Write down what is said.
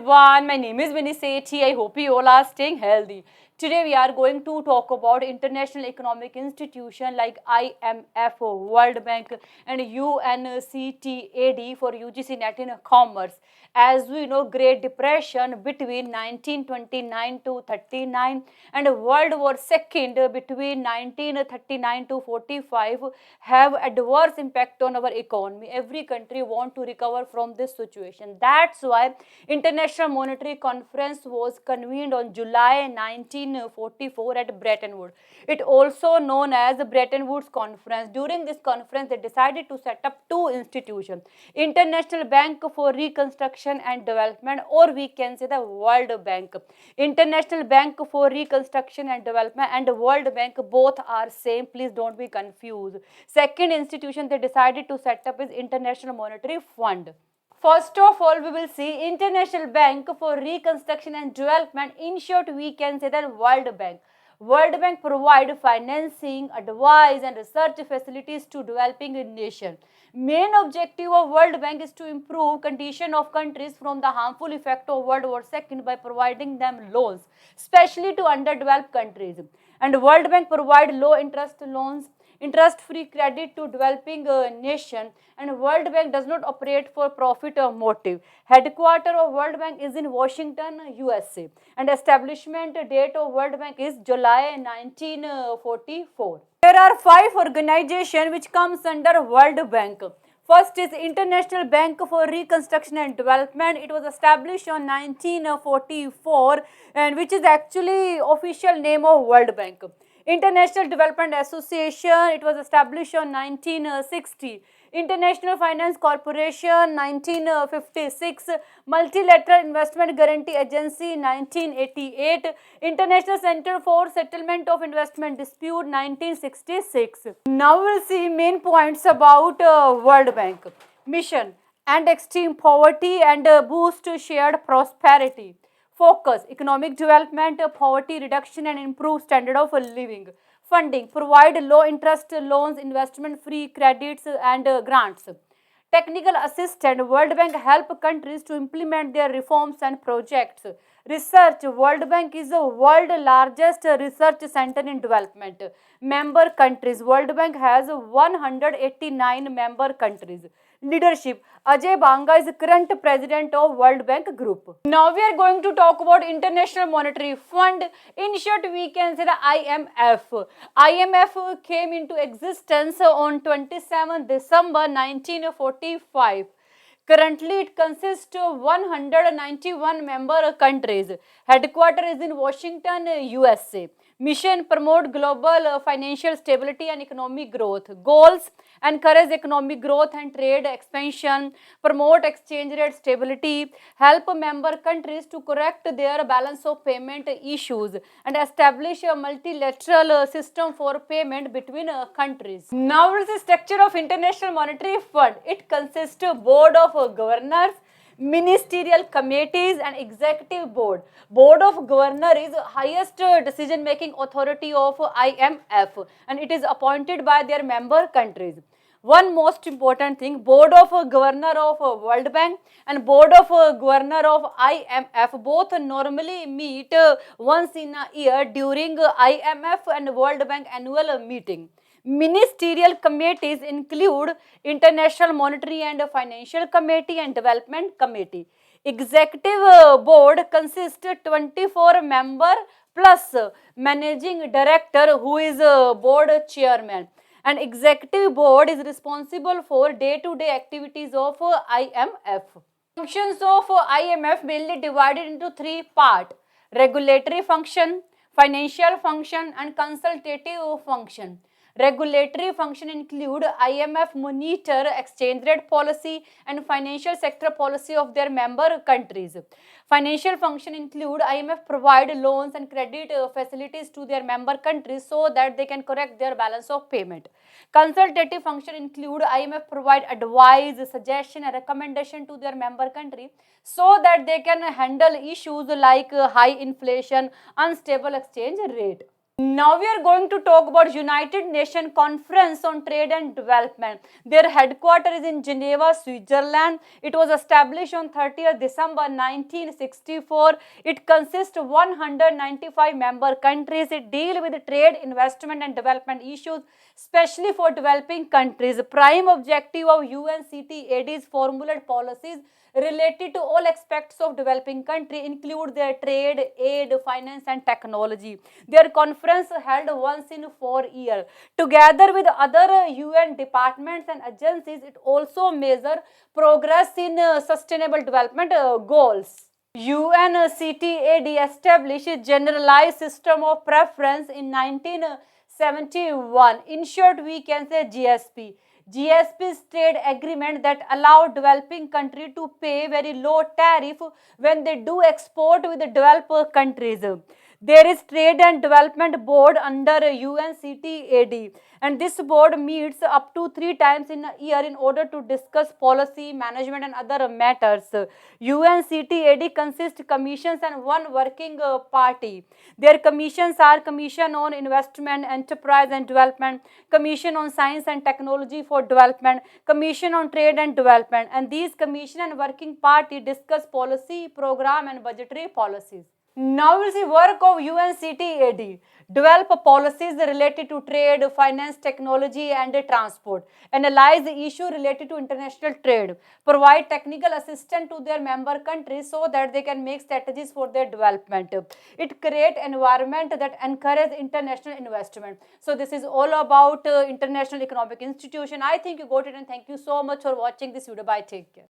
everyone, my name is Vinny Sethi. I hope you all are staying healthy. Today we are going to talk about international economic institution like IMF, World Bank and UNCTAD for UGC NET in Commerce. As we know, Great Depression between 1929 to 39 and World War II between 1939 to 45 have adverse impact on our economy. Every country want to recover from this situation. That's why International Monetary Conference was convened on July 1944 at Bretton Woods. It also known as the Bretton Woods Conference. During this conference, they decided to set up two institutions: International Bank for Reconstruction and Development, or we can say the World Bank. International Bank for Reconstruction and Development and World Bank both are same. Please don't be confused. Second institution they decided to set up is International Monetary Fund. First of all, we will see International Bank for Reconstruction and Development. In short, we can say that World Bank. World Bank provide financing, advice and research facilities to developing nation. Main objective of World Bank is to improve condition of countries from the harmful effect of World War II by providing them loans, especially to underdeveloped countries. And World Bank provide low interest loans, interest-free credit to developing nation, and World Bank does not operate for profit or motive. Headquarter of World Bank is in Washington, USA, and establishment date of World Bank is July 1944. There are 5 organizations which comes under World Bank. First is International Bank for Reconstruction and Development. It was established on 1944 and which is actually official name of World Bank. International Development Association, it was established on 1960. International Finance Corporation 1956, Multilateral Investment Guarantee Agency 1988, International Center for Settlement of Investment Dispute 1966. Now we will see main points about World Bank. Mission: end extreme poverty and boost shared prosperity. Focus: economic development, poverty reduction and improve standard of living. Funding: provide low interest loans, investment free credits and grants. Technical assistance: World Bank help countries to implement their reforms and projects. Research: World Bank is the world's largest research center in development. Member countries: World Bank has 189 member countries. Leadership: Ajay Banga is current president of World Bank Group. Now we are going to talk about International Monetary Fund. In short, we can say the IMF. IMF came into existence on 27 December 1945. Currently, it consists of 191 member countries. Headquarters is in Washington, USA. Mission: promote global financial stability and economic growth. Goals: encourage economic growth and trade expansion, promote exchange rate stability, help member countries to correct their balance of payment issues, and establish a multilateral system for payment between countries. Now, what is the structure of International Monetary Fund? It consists of board of governors, ministerial committees and executive board. Board of governor is highest decision making authority of IMF and it is appointed by their member countries. One most important thing, board of governor of World Bank and board of governor of IMF both normally meet once in a year during IMF and World Bank annual meeting. Ministerial committees include International Monetary and Financial Committee and Development Committee. Executive board consists 24 member plus managing director who is board chairman. And executive board is responsible for day-to-day activities of IMF. Functions of IMF mainly divided into 3 parts: regulatory function, financial function and consultative function. Regulatory function include IMF monitor exchange rate policy and financial sector policy of their member countries. Financial function include IMF provide loans and credit facilities to their member countries so that they can correct their balance of payment. Consultative function include IMF provide advice, suggestion and recommendation to their member country so that they can handle issues like high inflation, unstable exchange rate. Now we are going to talk about United Nations Conference on Trade and Development. Their headquarters is in Geneva, Switzerland. It was established on 30th December 1964. It consists of 195 member countries. It deals with trade, investment and development issues, especially for developing countries. The prime objective of UNCTAD is formulate policies related to all aspects of developing country, include their trade, aid, finance and technology. Their conference held once in 4 years. Together with other UN departments and agencies, it also measure progress in sustainable development goals. UNCTAD established a generalized system of preference in 1971. In short, we can say GSP. GSP is trade agreement that allow developing country to pay very low tariff when they do export with the developed countries. There is Trade and Development Board under UNCTAD, and this board meets up to 3 times in a year in order to discuss policy, management and other matters. UNCTAD consists commissions and one working party. Their commissions are Commission on Investment, Enterprise and Development, Commission on Science and Technology for Development, Commission on Trade and Development, and these commission and working party discuss policy, program and budgetary policies. Now we'll see work of UNCTAD. Develop policies related to trade, finance, technology and transport. Analyze the issue related to international trade. Provide technical assistance to their member countries so that they can make strategies for their development. It create environment that encourage international investment. So this is all about International Economic Institution. I think you got it, and thank you so much for watching this video. Bye. Take care.